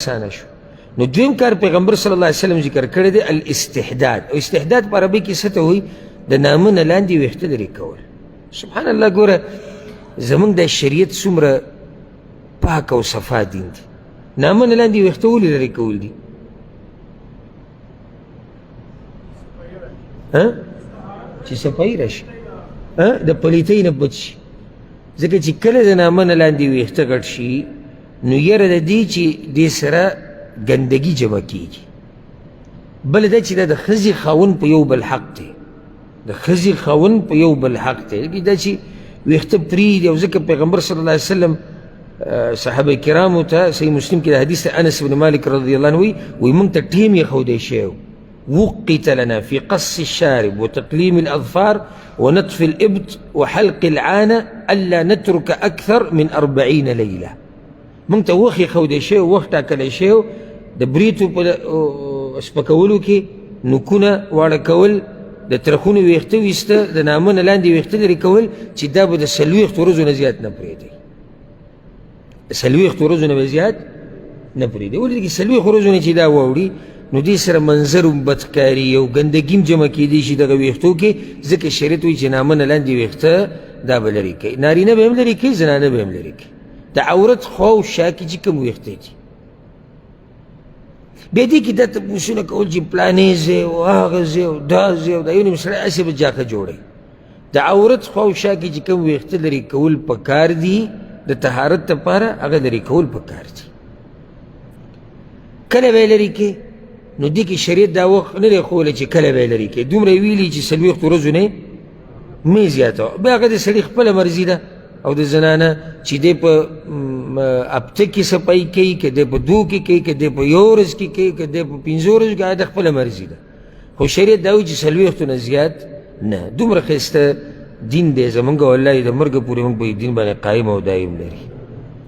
آسانه شو. نو دویم کار پیغمبر صلی الله علیه وسلم ذکر کړی دی الاستحداد. او استحداد په عربي کې څه ته وایي؟ د نامه نه لاندې ویښته لرې کول. سبحان الله، ګوره زمونږ د شریعت څومره پاک او صفا دین دی. نامه نه لاندې ویښته ولې لرې کول دي؟ چې صفایي راشي، د پلیتۍ نه بچ شي. ځکه چې کله د نامه نه لاندې ویښته غټ شي نو یره د دې چې دې سره ګندګي جمع کیږي. بله دا چې دا د ښځې خاوند په یو بل حق دی، د ښځې خاوند په یو بل حق دی. دا چې ویښته پرېږدي. او ځکه پیغمبر صلی الله علیه وسلم صحابه کرامو ته صحیح مسلم کې د حدیث انس بن مالک رضی الله عنه وایي موږ ته ټیم ایښودی شوی و، وقت لنا في قص الشارب وتقليم الأظفار ونطف الإبط وحلق العانة ألا نترك أكثر من 40 ليلة. موږ ته وخت ایښودی شوی، وخت ټاکلی شوی د بریتو په سپکولو کې، نوکونه واړه کول، د ترخونو ویښته ویسته، د نامه نه لاندې ویښته لرې کول، چې دا به د 40 ورځو نه زیات نه پرېږدئ. 40 ورځو نه به زیات نه پرېږدئ. ولې چې 40 ورځو نه چې دا واوړي نو دې سره منظر هم بد ښکاري او ګندګي هم جمع کېدی شي دغه ویښتو کې. ځکه شریعت وایي چې نامه نه لاندې ویښته دا به لرې کوي. نارینه به هم لرې کوي، زنانه به هم لرې کوي. د عورت خوا او شا کې چې کوم ویښته دي، بیا دې کې دا تپوسونه کول چې پلانې ځای او هغه ځای او دا ځای او دا یو نیم سړی هسې به جاښه جوړوي. د عورت خوا او شا کې چې کوم ویښته لرې کول پکار دي د طهارت دپاره، هغه لرې کول پکار دي. کله به یې لرې کوې نو دې کې شریعت دا وخت نه دی ښوولی چې کله به یې لرې کوې. دومره یې ویلي چې 40 ورځو نه مې زیاتوه. بیا هغه د سړي خپله مرضي ده او د زنانه چې دی په هفته کې صفایي کوي، که دی په 2 کې کوي، که دی په 1 ورځ کې کوي، که دی په 5 ورځو کې، د خپله مرضي ده. خو شریعت دا وایي چې 40 نه زیات نه. دومره ښایسته دین دی زمونږ، والله د مرګه پورې موږ په دین باندې قایم او دایم لري.